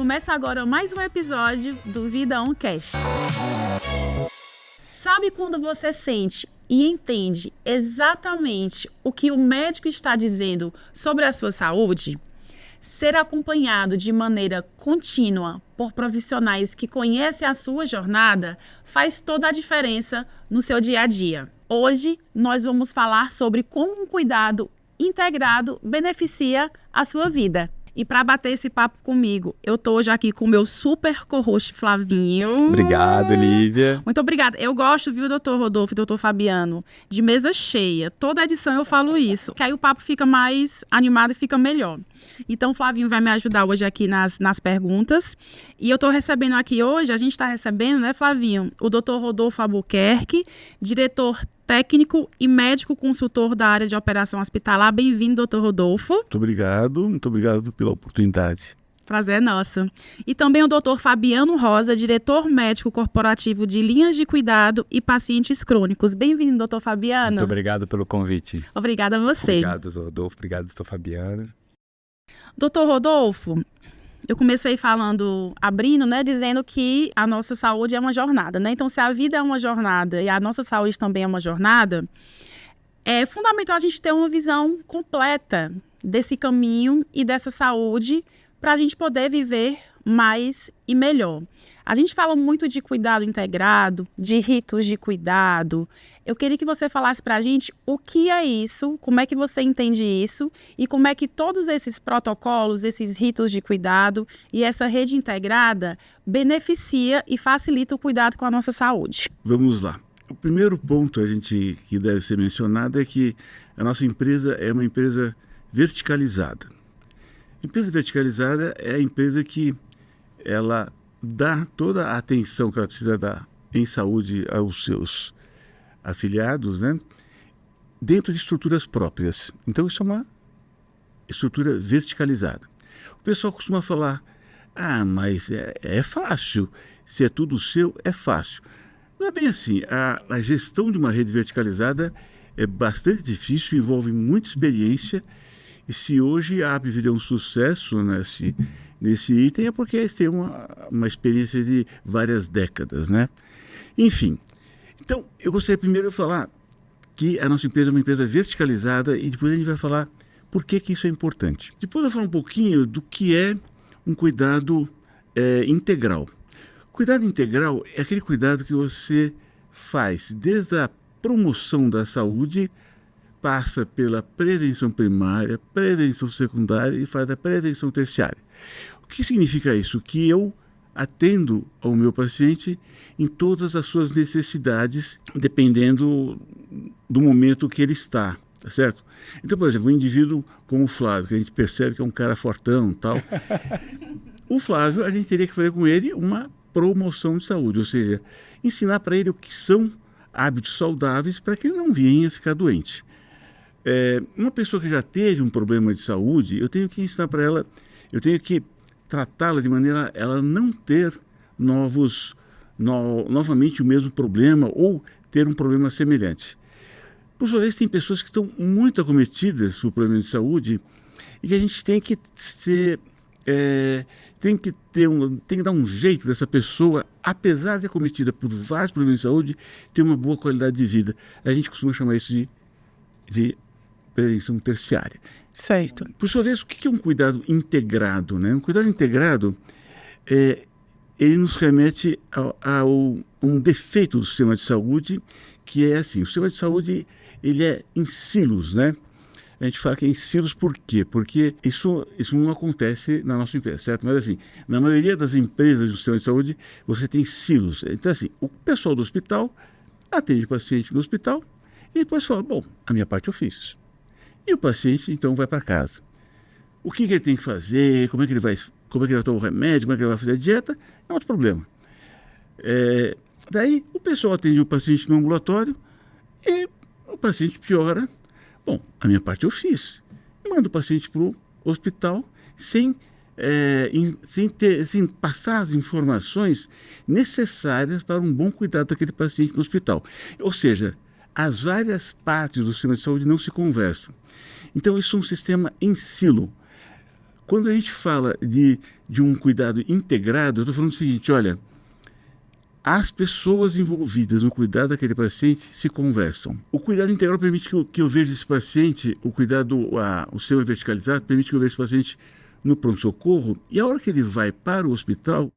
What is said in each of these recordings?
Começa agora mais um episódio do Vida OnCast. Sabe quando você sente e entende exatamente o que o médico está dizendo sobre a sua saúde? Ser acompanhado de maneira contínua por profissionais que conhecem a sua jornada faz toda a diferença no seu dia a dia. Hoje nós vamos falar sobre como um cuidado integrado beneficia a sua vida. E para bater esse papo comigo, eu tô hoje aqui com o meu super co-host Flavinho. Obrigado, Lívia. Muito obrigada. Eu gosto, viu, doutor Rodolfo e doutor Fabiano, de mesa cheia. Toda edição eu falo isso, que aí o papo fica mais animado e fica melhor. Então o Flavinho vai me ajudar hoje aqui nas perguntas. E eu tô recebendo aqui hoje, a gente tá recebendo, né, Flavinho, o doutor Rodolfo Albuquerque, diretor técnico e médico consultor da área de operação hospitalar. Bem-vindo, doutor Rodolfo. Muito obrigado pela oportunidade. Prazer é nosso. E também o doutor Fabiano Rosa, diretor médico corporativo de linhas de cuidado e pacientes crônicos. Bem-vindo, doutor Fabiano. Muito obrigado pelo convite. Obrigada a você. Obrigado, doutor Rodolfo. Obrigado, doutor Fabiano. Doutor Rodolfo, eu comecei abrindo, né, dizendo que a nossa saúde é uma jornada, né? Então, se a vida é uma jornada e a nossa saúde também é uma jornada, é fundamental a gente ter uma visão completa desse caminho e dessa saúde para a gente poder viver mais e melhor. A gente fala muito de cuidado integrado, de ritos de cuidado. Eu queria que você falasse para a gente o que é isso, como é que você entende isso e como é que todos esses protocolos, esses ritos de cuidado e essa rede integrada beneficia e facilita o cuidado com a nossa saúde. Vamos lá. O primeiro ponto que deve ser mencionado é que a nossa empresa é uma empresa verticalizada. A empresa verticalizada é a empresa que ela dá toda a atenção que ela precisa dar em saúde aos seus afiliados, né, dentro de estruturas próprias. Então isso é uma estrutura verticalizada. O pessoal costuma falar, mas é fácil, se é tudo seu, é fácil. Não é bem assim. A gestão de uma rede verticalizada é bastante difícil, envolve muita experiência, e se hoje a ABVD é um sucesso nesse item é porque eles têm uma experiência de várias décadas, né? Enfim, então eu gostaria primeiro de falar que a nossa empresa é uma empresa verticalizada e depois a gente vai falar por que isso é importante. Depois eu vou falar um pouquinho do que é um cuidado integral. Cuidado integral é aquele cuidado que você faz desde a promoção da saúde, passa pela prevenção primária, prevenção secundária e faz a prevenção terciária. O que significa isso? Que eu atendo ao meu paciente em todas as suas necessidades, dependendo do momento que ele está, tá certo? Então, por exemplo, um indivíduo como o Flávio, que a gente percebe que é um cara fortão e tal, o Flávio, a gente teria que fazer com ele uma promoção de saúde, ou seja, ensinar para ele o que são hábitos saudáveis para que ele não venha ficar doente. Uma pessoa que já teve um problema de saúde, eu tenho que ensinar para ela, eu tenho que tratá-la de maneira a ela não ter novamente o mesmo problema ou ter um problema semelhante. Por sua vez, tem pessoas que estão muito acometidas por problemas de saúde e que a gente tem que dar um jeito dessa pessoa, apesar de acometida por vários problemas de saúde, ter uma boa qualidade de vida. A gente costuma chamar isso de prevenção terciária. Certo. Por sua vez, o que é um cuidado integrado, né? Um cuidado integrado, ele nos remete a um defeito do sistema de saúde, que é assim, o sistema de saúde ele é em silos, né? A gente fala que é em silos por quê? Porque isso não acontece na nossa empresa, certo? Mas assim, na maioria das empresas do sistema de saúde, você tem silos. Então assim, o pessoal do hospital atende o paciente no hospital e depois fala, bom, a minha parte eu fiz. E o paciente, então, vai para casa. O que ele tem que fazer, como é que ele vai tomar o remédio, como é que ele vai fazer a dieta, é outro problema. Daí, o pessoal atende o paciente no ambulatório e o paciente piora. Bom, a minha parte eu fiz. E mando o paciente para o hospital sem passar as informações necessárias para um bom cuidado daquele paciente no hospital. Ou seja, as várias partes do sistema de saúde não se conversam. Então, isso é um sistema em silo. Quando a gente fala de um cuidado integrado, eu estou falando o seguinte, olha, as pessoas envolvidas no cuidado daquele paciente se conversam. O cuidado integral permite que eu veja esse paciente, o sistema verticalizado permite que eu veja esse paciente no pronto-socorro, e a hora que ele vai para o hospital,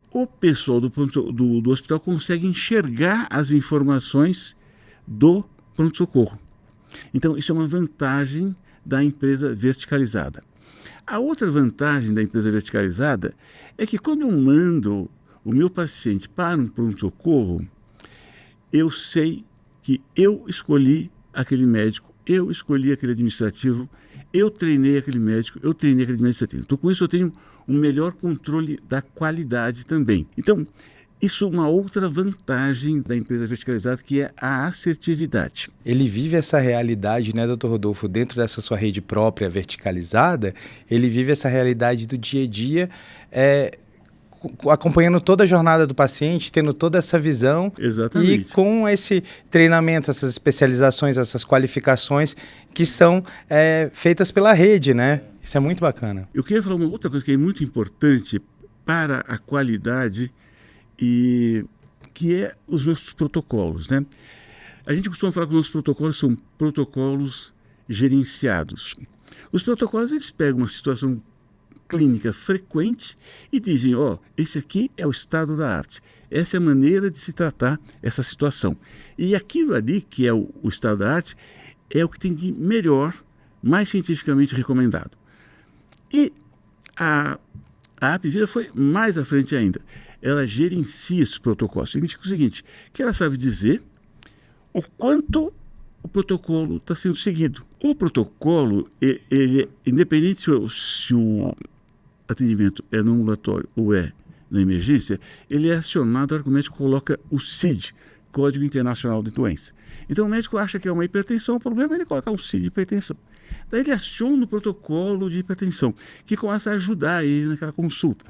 o pessoal do hospital consegue enxergar as informações do pronto-socorro. Então, isso é uma vantagem da empresa verticalizada. A outra vantagem da empresa verticalizada é que quando eu mando o meu paciente para um pronto-socorro, eu sei que eu escolhi aquele médico, eu escolhi aquele administrativo, eu treinei aquele médico, eu treinei aquele administrativo. Então, com isso, eu tenho um melhor controle da qualidade também. Então, isso é uma outra vantagem da empresa verticalizada, que é a assertividade. Ele vive essa realidade, né, Dr. Rodolfo, dentro dessa sua rede própria verticalizada, ele vive essa realidade do dia a dia, acompanhando toda a jornada do paciente, tendo toda essa visão. Exatamente. E com esse treinamento, essas especializações, essas qualificações que são feitas pela rede, né? Isso é muito bacana. Eu queria falar uma outra coisa que é muito importante para a qualidade, e que é os nossos protocolos, né? A gente costuma falar que os nossos protocolos são protocolos gerenciados. Os protocolos, eles pegam uma situação clínica frequente e dizem, esse aqui é o estado da arte, essa é a maneira de se tratar essa situação. E aquilo ali, que é o estado da arte, é o que tem de melhor, mais cientificamente recomendado. E a Apvida foi mais à frente ainda. Ela gerencia esses protocolos. Significa o seguinte, que ela sabe dizer o quanto o protocolo está sendo seguido. O protocolo, ele, independente se o atendimento é no ambulatório ou é na emergência, ele é acionado na hora que o médico coloca o CID, Código Internacional de Doença. Então o médico acha que é uma hipertensão, o problema é ele colocar um CID de hipertensão. Daí ele aciona o protocolo de hipertensão, que começa a ajudar ele naquela consulta.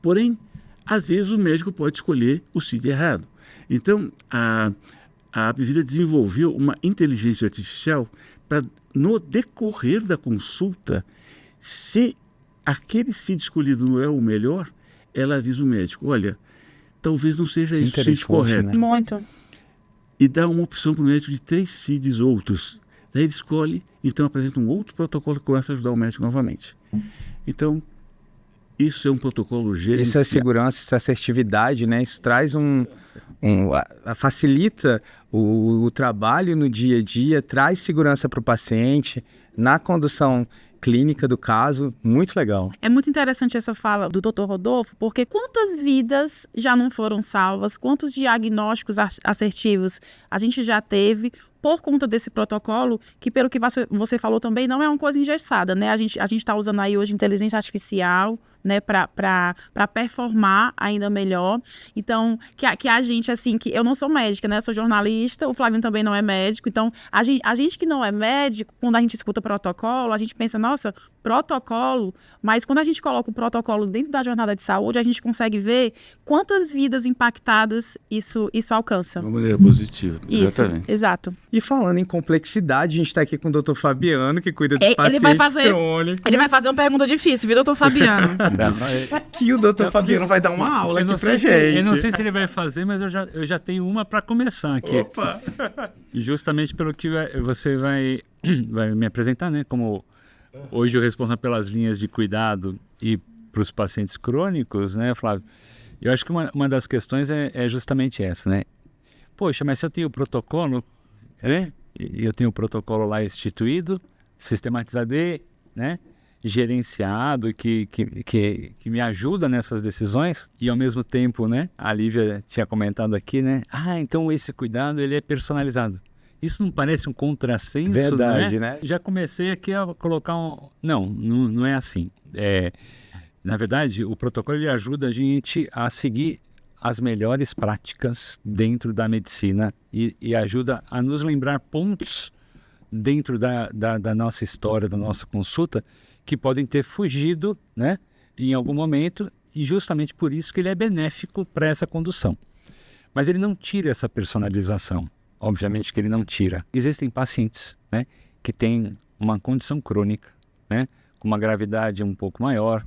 Porém, às vezes o médico pode escolher o CID errado. Então, a Apvida desenvolveu uma inteligência artificial para, no decorrer da consulta, se aquele CID escolhido não é o melhor, ela avisa o médico, olha, talvez não seja isso o CID correto. Né? Muito. E dá uma opção para o médico de 3 CIDs outros. Daí ele escolhe, então apresenta um outro protocolo que começa a ajudar o médico novamente. Então, isso é um protocolo gerenciado. Isso é segurança, isso é assertividade, né? Isso traz facilita o trabalho no dia a dia, traz segurança para o paciente, na condução clínica do caso, muito legal. É muito interessante essa fala do Dr. Rodolfo, porque quantas vidas já não foram salvas, quantos diagnósticos assertivos a gente já teve por conta desse protocolo, que pelo que você falou também, não é uma coisa engessada, né? A gente está usando aí hoje inteligência artificial, né, para performar ainda melhor. Então, que a gente, assim, que eu não sou médica, né, eu sou jornalista, o Flavinho também não é médico, então a gente que não é médico, quando a gente escuta protocolo, a gente pensa, nossa, protocolo, mas quando a gente coloca o protocolo dentro da jornada de saúde, a gente consegue ver quantas vidas impactadas isso alcança. De uma maneira positiva, isso, exatamente. Exato. E falando em complexidade, a gente está aqui com o Dr. Fabiano, que cuida dos pacientes crônicos. Ele vai fazer uma pergunta difícil, viu, Dr. Fabiano? Aqui o Dr. Fabiano vai dar uma aula aqui pra gente. Eu não sei se ele vai fazer, mas eu já tenho uma para começar aqui. Opa! E justamente pelo que você vai me apresentar, né? Como hoje o responsável pelas linhas de cuidado e para os pacientes crônicos, né, Flávio? Eu acho que uma das questões é justamente essa, né? Poxa, mas se eu tenho o protocolo, né? E eu tenho o protocolo lá instituído, sistematizado, né? Gerenciado, que me ajuda nessas decisões, e ao mesmo tempo, né? A Lívia tinha comentado aqui, né? Então esse cuidado, ele é personalizado. Isso não parece um contrassenso? Verdade, né? Já comecei aqui a colocar não é assim. Na verdade, o protocolo ele ajuda a gente a seguir as melhores práticas dentro da medicina e ajuda a nos lembrar pontos dentro da nossa história, da nossa consulta, que podem ter fugido, né, em algum momento, e justamente por isso que ele é benéfico para essa condução. Mas ele não tira essa personalização. Obviamente que ele não tira. Existem pacientes, né, que têm uma condição crônica, né, com uma gravidade um pouco maior,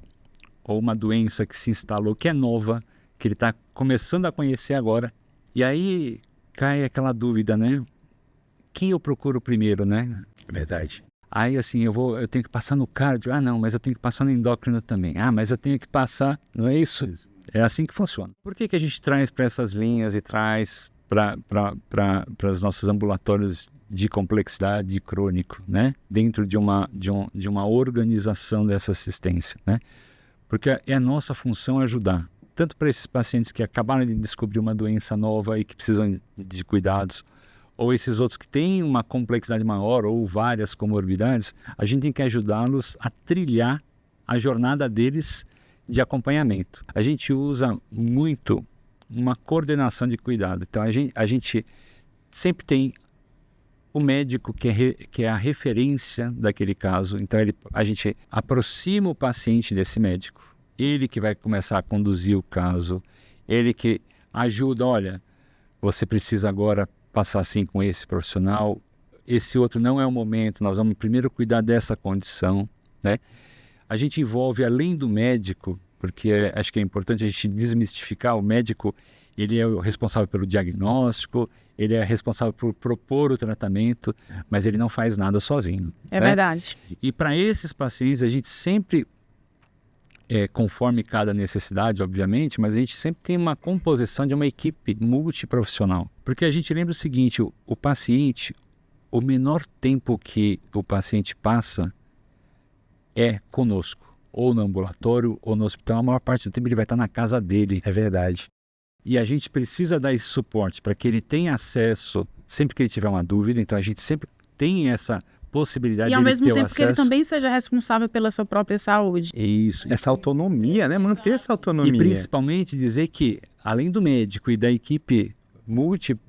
ou uma doença que se instalou, que é nova, que ele está começando a conhecer agora. E aí cai aquela dúvida, né? Quem eu procuro primeiro, né? Verdade. Aí assim, eu tenho que passar no cardio. Ah, não, mas eu tenho que passar no endócrino também. Ah, mas eu tenho que passar... Não é isso? É assim que funciona. Por que a gente traz para essas linhas e traz para os nossos ambulatórios de complexidade de crônico, né? Dentro de uma organização dessa assistência, né? Porque é a nossa função ajudar, tanto para esses pacientes que acabaram de descobrir uma doença nova e que precisam de cuidados, ou esses outros que têm uma complexidade maior ou várias comorbidades, a gente tem que ajudá-los a trilhar a jornada deles de acompanhamento. A gente usa muito uma coordenação de cuidado. Então, a gente sempre tem o médico que é a referência daquele caso. Então, a gente aproxima o paciente desse médico. Ele que vai começar a conduzir o caso. Ele que ajuda, olha, você precisa agora passar assim com esse profissional. Esse outro não é o momento, nós vamos primeiro cuidar dessa condição, né? A gente envolve além do médico, porque acho que é importante a gente desmistificar, o médico, ele é o responsável pelo diagnóstico, ele é responsável por propor o tratamento, mas ele não faz nada sozinho. É né? verdade. E para esses pacientes, a gente sempre, conforme cada necessidade, obviamente, mas a gente sempre tem uma composição de uma equipe multiprofissional. Porque a gente lembra o seguinte, o paciente, o menor tempo que o paciente passa é conosco, ou no ambulatório, ou no hospital. A maior parte do tempo ele vai estar na casa dele. É verdade. E a gente precisa dar esse suporte para que ele tenha acesso, sempre que ele tiver uma dúvida. Então a gente sempre tem essa possibilidade de E ao ele mesmo ter o tempo acesso. que ele também seja responsável pela sua própria saúde. Isso. Essa autonomia, né? Manter essa autonomia. E principalmente dizer que, além do médico e da equipe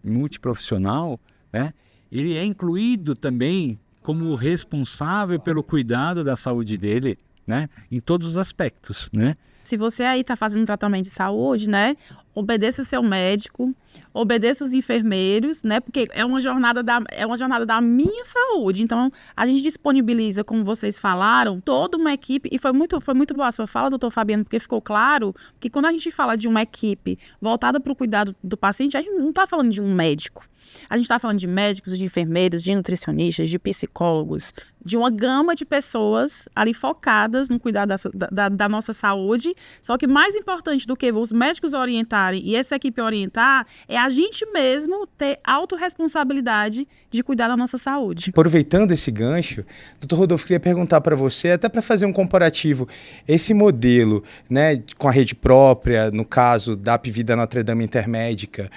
multiprofissional, né, ele é incluído também como responsável pelo cuidado da saúde dele, né, em todos os aspectos, né? Se você aí está fazendo tratamento de saúde, né, obedeça seu médico, obedeça os enfermeiros, né, porque é uma jornada da minha saúde. Então, a gente disponibiliza, como vocês falaram, toda uma equipe, e foi muito boa a sua fala, doutor Fabiano, porque ficou claro que quando a gente fala de uma equipe voltada para o cuidado do paciente, a gente não está falando de um médico. A gente está falando de médicos, de enfermeiros, de nutricionistas, de psicólogos, de uma gama de pessoas ali focadas no cuidado da nossa saúde. Só que mais importante do que os médicos orientarem e essa equipe orientar é a gente mesmo ter autorresponsabilidade de cuidar da nossa saúde. Aproveitando esse gancho, doutor Rodolfo, queria perguntar para você, até para fazer um comparativo, esse modelo, né, com a rede própria, no caso da Apvida Notre Dame Intermédica,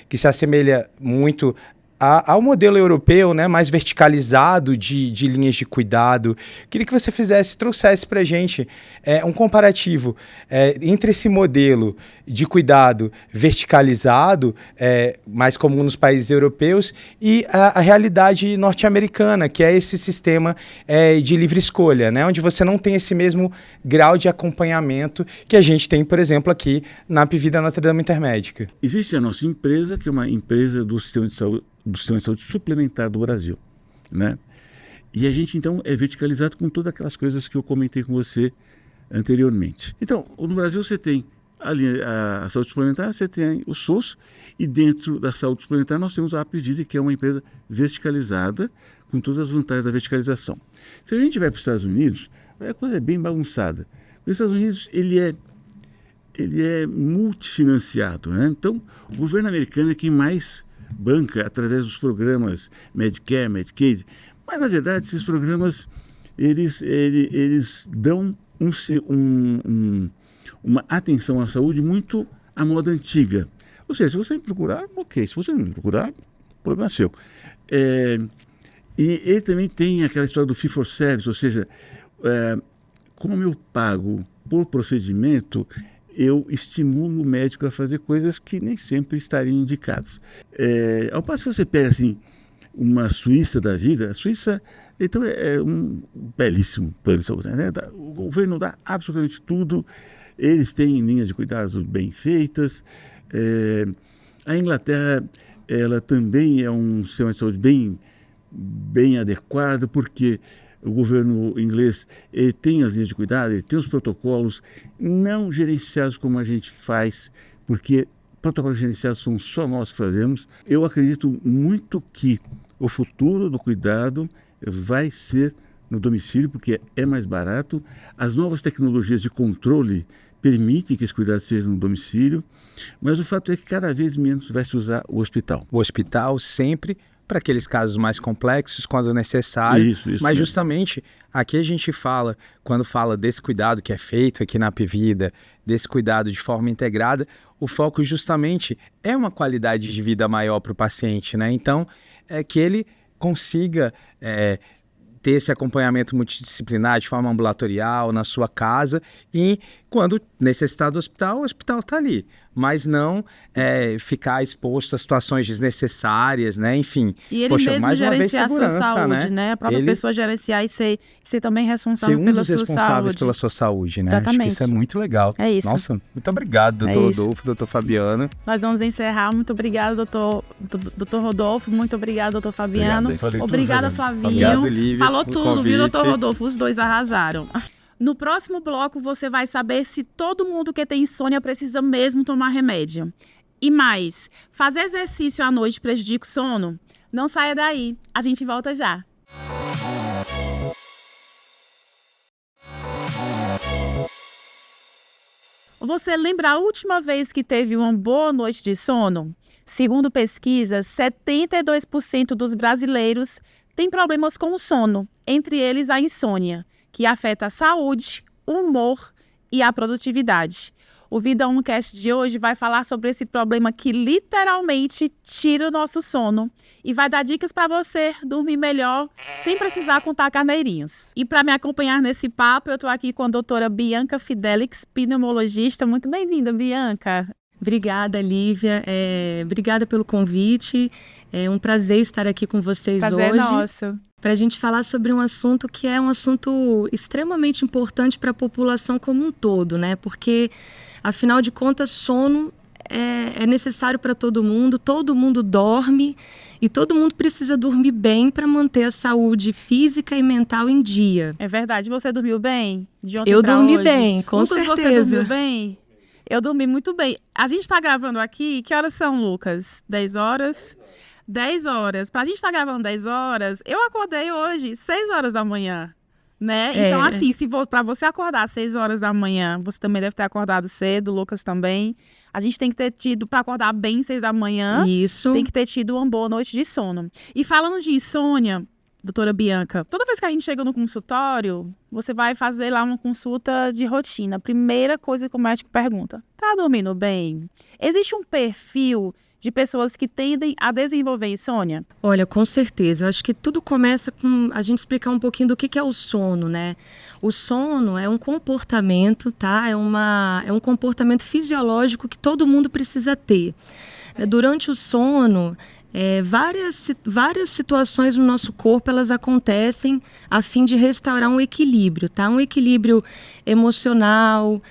que se assemelha muito ao modelo europeu, né, mais verticalizado de linhas de cuidado. Queria que você trouxesse para a gente um comparativo entre esse modelo de cuidado verticalizado, mais comum nos países europeus, e a realidade norte-americana, que é esse sistema de livre escolha, né, onde você não tem esse mesmo grau de acompanhamento que a gente tem, por exemplo, aqui na Apvida Notre Dame Intermédica. Existe a nossa empresa, que é uma empresa do sistema de saúde suplementar do Brasil, né? E a gente então é verticalizado com todas aquelas coisas que eu comentei com você anteriormente. Então, no Brasil você tem a saúde suplementar, você tem o SUS, e dentro da saúde suplementar nós temos a Apvida, que é uma empresa verticalizada com todas as vantagens da verticalização. Se a gente vai para os Estados Unidos, a coisa é bem bagunçada. Os Estados Unidos ele é multifinanciado, né? Então, o governo americano é quem mais banca através dos programas Medicare, Medicaid, mas na verdade esses programas eles dão uma atenção à saúde muito à moda antiga. Ou seja, se você me procurar, ok, se você não me procurar, o problema é seu. E ele também tem aquela história do fee for service, ou seja, como eu pago por procedimento, eu estimulo o médico a fazer coisas que nem sempre estariam indicadas. Ao passo que você pega assim, uma Suíça da vida, a Suíça então é um belíssimo plano de saúde, né? O governo dá absolutamente tudo, eles têm linhas de cuidados bem feitas. A Inglaterra, ela também é um sistema de saúde bem adequado, porque o governo inglês ele tem as linhas de cuidado, ele tem os protocolos não gerenciados como a gente faz, porque protocolos gerenciados são só nós que fazemos. Eu acredito muito que o futuro do cuidado vai ser no domicílio, porque é mais barato. As novas tecnologias de controle permitem que esse cuidado seja no domicílio, mas o fato é que cada vez menos vai se usar o hospital. O hospital sempre para aqueles casos mais complexos, quando necessário, Isso mas mesmo. justamente aqui a gente fala, quando fala desse cuidado que é feito aqui na Apvida, desse cuidado de forma integrada, o foco justamente é uma qualidade de vida maior para o paciente, né? Então, é que ele consiga ter esse acompanhamento multidisciplinar de forma ambulatorial, na sua casa, e quando necessitar do hospital, o hospital está ali. Mas não ficar exposto a situações desnecessárias, né? Enfim, E ele mesmo mais uma vez gerenciar a sua segurança, saúde, né? A própria Ele pessoa gerenciar e ser também ser responsável um pela dos sua responsáveis saúde. pela sua saúde, né? Acho que Exatamente. isso é muito legal. É isso. Nossa, muito obrigado, É doutor isso. Rodolfo, doutor Fabiano. Nós vamos encerrar. Muito obrigada, doutor Rodolfo. Muito obrigado, doutor Fabiano. Obrigado, hein? Falei tudo, Obrigada, Fabiano. Flavinho. Obrigado, Lívia, Falou pelo tudo, viu, doutor convite. Rodolfo? Os dois arrasaram. No próximo bloco, você vai saber se todo mundo que tem insônia precisa mesmo tomar remédio. E mais, fazer exercício à noite prejudica o sono? Não saia daí. A gente volta já. Você lembra a última vez que teve uma boa noite de sono? Segundo pesquisas, 72% dos brasileiros têm problemas com o sono, entre eles a insônia, que afeta a saúde, o humor e a produtividade. O Vida Uncast de hoje vai falar sobre esse problema que literalmente tira o nosso sono e vai dar dicas para você dormir melhor sem precisar contar carneirinhos. E para me acompanhar nesse papo, eu estou aqui com a doutora Bianca Fidelix, pneumologista. Muito bem-vinda, Bianca. Obrigada, Lívia. Obrigada pelo convite. É um prazer estar aqui com vocês Prazer hoje. nosso. Para a gente falar sobre um assunto que é um assunto extremamente importante para a população como um todo, né? Porque, afinal de contas, sono é necessário para todo mundo dorme e todo mundo precisa dormir bem para manter a saúde física e mental em dia. É verdade. Você dormiu bem? De ontem Eu pra dormi hoje? bem, com Lucas, certeza. você dormiu bem? Eu dormi muito bem. A gente está gravando aqui, que horas são, Lucas? 10 horas? 10 horas. Pra gente estar gravando 10 horas, eu acordei hoje 6 horas da manhã, né? Então, assim, pra você acordar às 6 horas da manhã, você também deve ter acordado cedo, Lucas também. A gente tem que ter tido, pra acordar bem 6 da manhã, Isso. tem que ter tido uma boa noite de sono. E falando de insônia, doutora Bianca, toda vez que a gente chega no consultório, você vai fazer lá uma consulta de rotina. A primeira coisa que o médico pergunta, tá dormindo bem? Existe um perfil de pessoas que tendem a desenvolver insônia? Olha, com certeza. Eu acho que tudo começa com a gente explicar um pouquinho do que é o sono, né? O sono é um comportamento, tá? É um comportamento fisiológico que todo mundo precisa ter. Durante o sono, várias situações no nosso corpo, elas acontecem a fim de restaurar um equilíbrio, tá? Um equilíbrio emocional,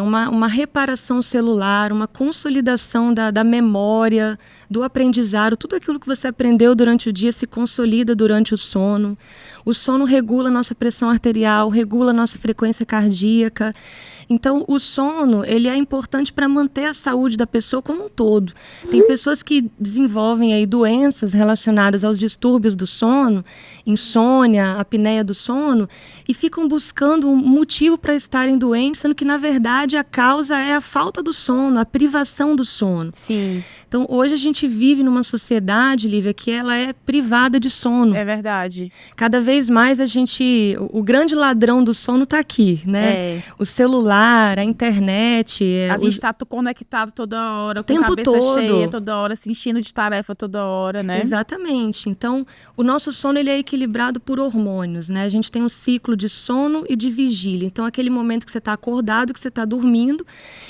uma reparação celular, uma consolidação da memória, do aprendizado. Tudo aquilo que você aprendeu durante o dia se consolida durante o sono. O sono regula a nossa pressão arterial, regula a nossa frequência cardíaca. Então, o sono, ele é importante para manter a saúde da pessoa como um todo. Tem pessoas que desenvolvem aí doenças relacionadas aos distúrbios do sono, insônia, apneia do sono, e ficam buscando um motivo para estarem doentes, sendo que, na verdade, a causa é a falta do sono, a privação do sono. Sim. Então, hoje a gente vive numa sociedade, Lívia, que ela é privada de sono. É verdade. Cada vez mais o grande ladrão do sono está aqui, né? O celular, a internet. A gente está conectado toda hora, com a tempo cabeça todo. cheia toda hora, se enchendo de tarefa toda hora, né? Exatamente. Então, o nosso sono ele é equilibrado por hormônios, né? A gente tem um ciclo de sono e de vigília. Então, aquele momento que você está acordado, que você está dormindo,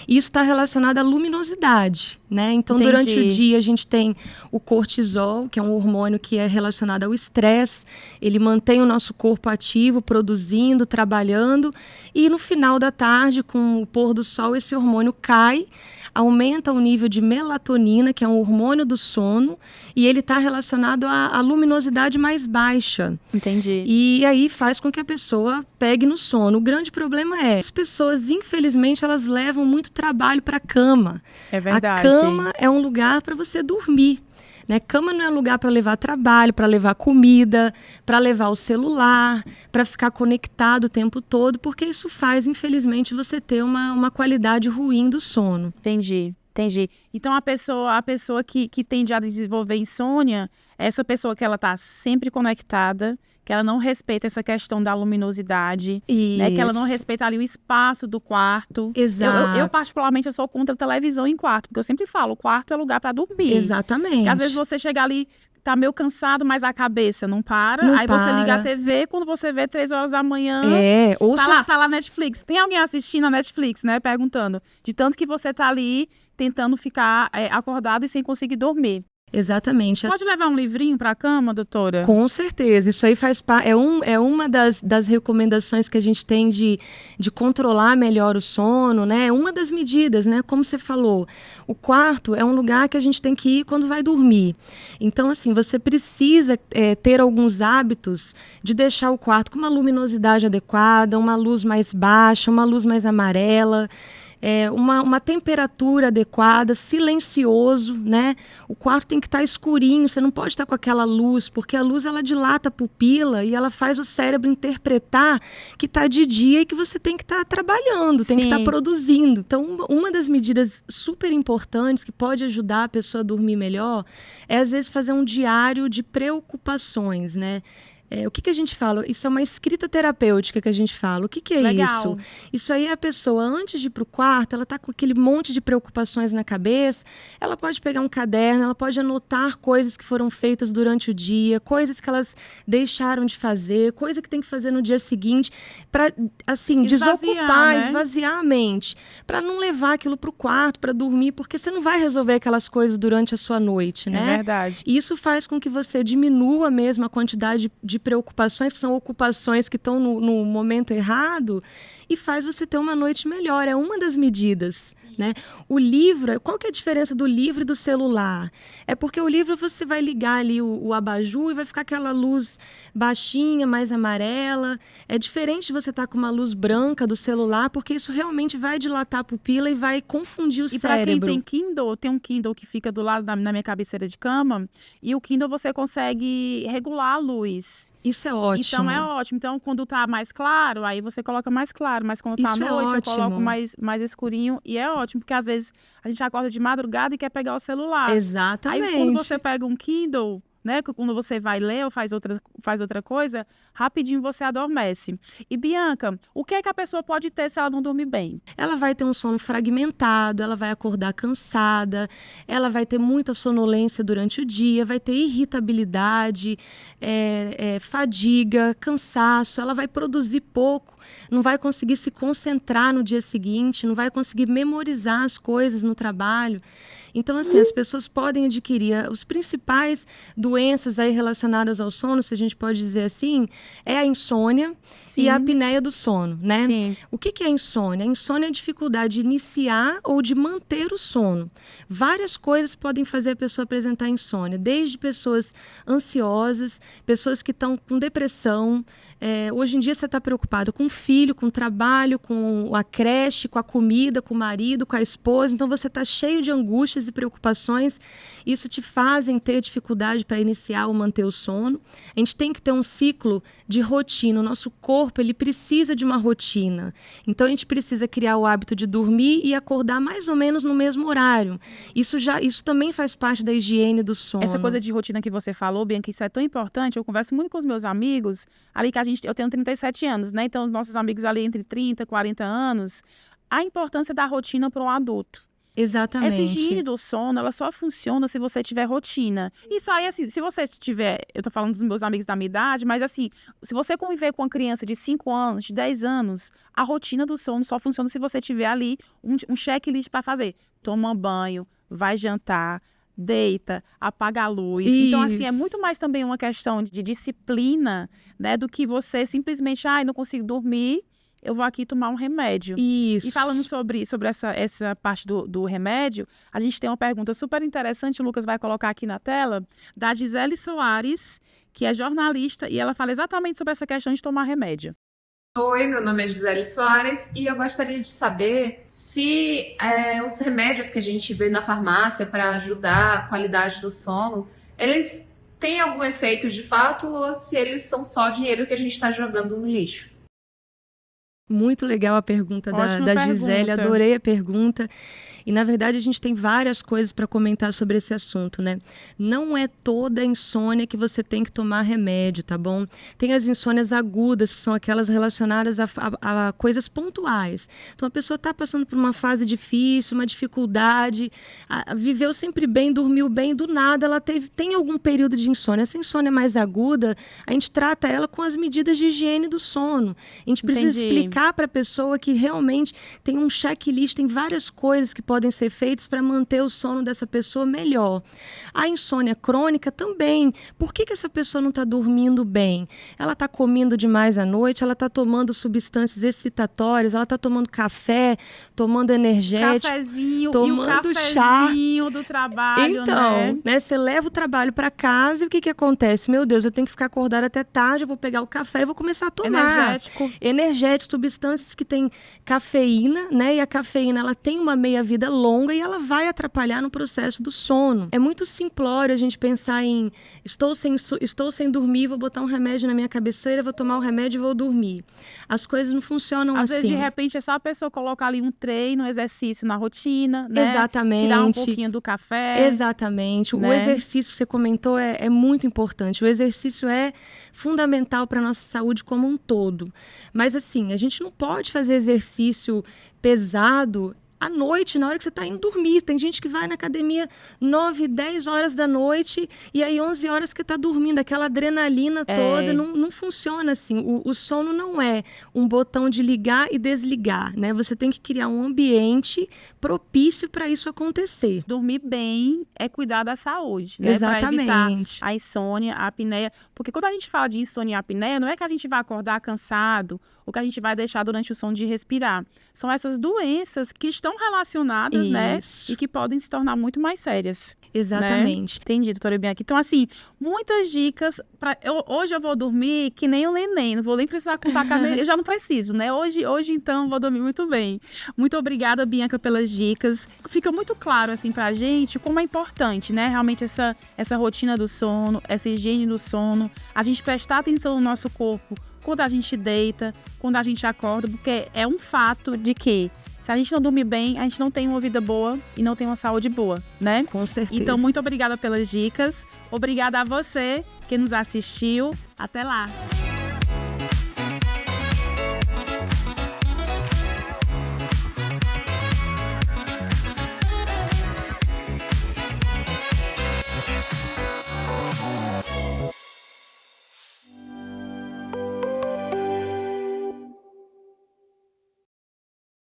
e isso está relacionado à luminosidade, né? Então, Entendi. durante o dia, a gente tem o cortisol, que é um hormônio que é relacionado ao estresse. Ele mantém o nosso corpo ativo, produzindo, trabalhando. E no final da tarde, com o pôr do sol, esse hormônio cai, aumenta o nível de melatonina, que é um hormônio do sono, e ele está relacionado à luminosidade mais baixa. Entendi. E aí faz com que a pessoa pegue no sono. O grande problema é, as pessoas, infelizmente, elas levam muito trabalho para a cama. É verdade. A cama é um lugar para você dormir. Né? Cama não é lugar para levar trabalho, para levar comida, para levar o celular, para ficar conectado o tempo todo, porque isso faz, infelizmente, você ter uma qualidade ruim do sono. Entendi. Então, a pessoa que tende a desenvolver insônia, essa pessoa que ela está sempre conectada, que ela não respeita essa questão da luminosidade, né? Que ela não respeita ali o espaço do quarto. Exato. Eu particularmente, eu sou contra a televisão em quarto, porque eu sempre falo, o quarto é lugar para dormir. Exatamente. Porque às vezes você chega ali, tá meio cansado, mas a cabeça não para. Não aí você para. liga a TV, quando você vê 3 horas da manhã, Ou tá lá Netflix. Tem alguém assistindo a Netflix, né? Perguntando. De tanto que você tá ali tentando ficar acordado e sem conseguir dormir. Exatamente. Pode levar um livrinho para a cama, doutora? Com certeza. Isso aí faz parte. É uma das recomendações que a gente tem de controlar melhor o sono, né? É uma das medidas, né? Como você falou, o quarto é um lugar que a gente tem que ir quando vai dormir. Então, assim, você precisa ter alguns hábitos de deixar o quarto com uma luminosidade adequada, uma luz mais baixa, uma luz mais amarela. Uma temperatura adequada, silencioso, né? O quarto tem que estar escurinho, você não pode estar com aquela luz, porque a luz ela dilata a pupila e ela faz o cérebro interpretar que está de dia e que você tem que estar trabalhando, tem que estar produzindo. Então, uma das medidas super importantes que pode ajudar a pessoa a dormir melhor é, às vezes, fazer um diário de preocupações, né? O que a gente fala? Isso é uma escrita terapêutica que a gente fala. O que é Legal. isso? Isso aí é a pessoa, antes de ir para o quarto, ela está com aquele monte de preocupações na cabeça, ela pode pegar um caderno, ela pode anotar coisas que foram feitas durante o dia, coisas que elas deixaram de fazer, coisa que tem que fazer no dia seguinte, para, assim, desocupar, né? esvaziar a mente, para não levar aquilo para o quarto, para dormir, porque você não vai resolver aquelas coisas durante a sua noite, né? É verdade. E isso faz com que você diminua mesmo a quantidade de preocupações, que são ocupações que estão no momento errado, e faz você ter uma noite melhor. É uma das medidas. Né? O livro, qual que é a diferença do livro e do celular? É porque o livro você vai ligar ali o abajur e vai ficar aquela luz baixinha, mais amarela. É diferente de você estar com uma luz branca do celular, porque isso realmente vai dilatar a pupila e vai confundir o cérebro. E para quem tem Kindle, tem um Kindle que fica do lado na minha cabeceira de cama, e o Kindle você consegue regular a luz. Isso é ótimo. Então é ótimo. Então, quando tá mais claro, aí você coloca mais claro. Mas quando tá à noite, eu coloco mais escurinho. E é ótimo, porque às vezes a gente acorda de madrugada e quer pegar o celular. Exatamente. Aí quando você pega um Kindle, né, quando você vai ler ou faz outra coisa, rapidinho você adormece. E Bianca, o que é que a pessoa pode ter se ela não dormir bem? Ela vai ter um sono fragmentado, ela vai acordar cansada, ela vai ter muita sonolência durante o dia, vai ter irritabilidade, fadiga, cansaço, ela vai produzir pouco, não vai conseguir se concentrar no dia seguinte, não vai conseguir memorizar as coisas no trabalho. Então, assim, as pessoas podem adquirir os principais doenças aí relacionadas ao sono, se a gente pode dizer assim, é a insônia e a apneia do sono, né? Sim. O que é a insônia? A insônia é a dificuldade de iniciar ou de manter o sono. Várias coisas podem fazer a pessoa apresentar insônia, desde pessoas ansiosas, pessoas que estão com depressão. Hoje em dia você está preocupado com o filho, com o trabalho, com a creche, com a comida, com o marido, com a esposa. Então você está cheio de angústias e preocupações. Isso te fazem ter dificuldade para iniciar ou manter o sono. A gente tem que ter um ciclo de rotina. O nosso corpo, ele precisa de uma rotina. Então a gente precisa criar o hábito de dormir e acordar mais ou menos no mesmo horário. Isso também faz parte da higiene do sono. Essa coisa de rotina que você falou, Bianca, isso é tão importante. Eu converso muito com os meus amigos, ali que eu tenho 37 anos, né? Então os nossos amigos ali entre 30 e 40 anos, a importância da rotina para um adulto. Exatamente. Essa higiene do sono, ela só funciona se você tiver rotina. Isso aí, assim, se você tiver... Eu tô falando dos meus amigos da minha idade, mas assim, se você conviver com uma criança de 5 anos, de 10 anos, a rotina do sono só funciona se você tiver ali um checklist para fazer. Toma banho, vai jantar, deita, apaga a luz. Isso. Então, assim, é muito mais também uma questão de disciplina, né, do que você simplesmente, não consigo dormir, eu vou aqui tomar um remédio. Isso. E falando sobre essa parte do remédio, a gente tem uma pergunta super interessante, o Lucas vai colocar aqui na tela, da Gisele Soares, que é jornalista, e ela fala exatamente sobre essa questão de tomar remédio. Oi, meu nome é Gisele Soares e eu gostaria de saber se os remédios que a gente vê na farmácia para ajudar a qualidade do sono, eles têm algum efeito de fato ou se eles são só dinheiro que a gente está jogando no lixo? Muito legal a pergunta Ótima da Gisele, pergunta. adorei a pergunta. E, na verdade, a gente tem várias coisas para comentar sobre esse assunto, né? Não é toda insônia que você tem que tomar remédio, tá bom? Tem as insônias agudas, que são aquelas relacionadas a coisas pontuais. Então, a pessoa está passando por uma fase difícil, uma dificuldade, viveu sempre bem, dormiu bem, do nada ela tem algum período de insônia. Essa insônia mais aguda, a gente trata ela com as medidas de higiene do sono. A gente precisa Entendi. explicar para a pessoa que realmente tem um checklist, tem várias coisas que podem ser feitas para manter o sono dessa pessoa melhor. A insônia crônica também. Por que essa pessoa não está dormindo bem? Ela está comendo demais à noite, ela está tomando substâncias excitatórias, ela está tomando café, tomando energético. Cafezinho tomando e o cafezinho do trabalho, Então, né? você leva o trabalho para casa e o que acontece? Meu Deus, eu tenho que ficar acordada até tarde, eu vou pegar o café e vou começar a tomar. Energético, substâncias que têm cafeína, né? E a cafeína, ela tem uma meia-vida longa e ela vai atrapalhar no processo do sono. É muito simplório a gente pensar em estou sem dormir, vou botar um remédio na minha cabeceira, vou tomar o remédio e vou dormir. As coisas não funcionam Às assim. vezes, de repente, é só a pessoa colocar ali um treino, um exercício na rotina, né? Exatamente. Tirar um pouquinho do café. Exatamente. Né? O exercício que você comentou é muito importante. O exercício é fundamental para a nossa saúde como um todo. Mas, assim, a gente não pode fazer exercício pesado à noite, na hora que você está indo dormir. Tem gente que vai na academia 9, 10 horas da noite e aí 11 horas que está dormindo. Aquela adrenalina toda não funciona assim. O sono não é um botão de ligar e desligar, né? Você tem que criar um ambiente propício para isso acontecer. Dormir bem é cuidar da saúde, né? Exatamente. Para evitar a insônia, a apneia. Porque quando a gente fala de insônia e apneia, não é que a gente vai acordar cansado ou que a gente vai deixar durante o sono de respirar. São essas doenças que estão relacionadas, né? E que podem se tornar muito mais sérias. Exatamente. Né? Entendi, doutora Bianchi. Então, assim, muitas dicas. Hoje eu vou dormir que nem o neném. Não vou nem precisar contar com a eu já não preciso, né? Hoje, então, vou dormir muito bem. Muito obrigada, Bianca, pelas dicas. Fica muito claro, assim, pra gente como é importante, né? Realmente essa rotina do sono, essa higiene do sono. A gente prestar atenção no nosso corpo quando a gente deita, quando a gente acorda, porque é um fato de que se a gente não dormir bem, a gente não tem uma vida boa e não tem uma saúde boa, né? Com certeza. Então, muito obrigada pelas dicas. Obrigada a você que nos assistiu. Até lá!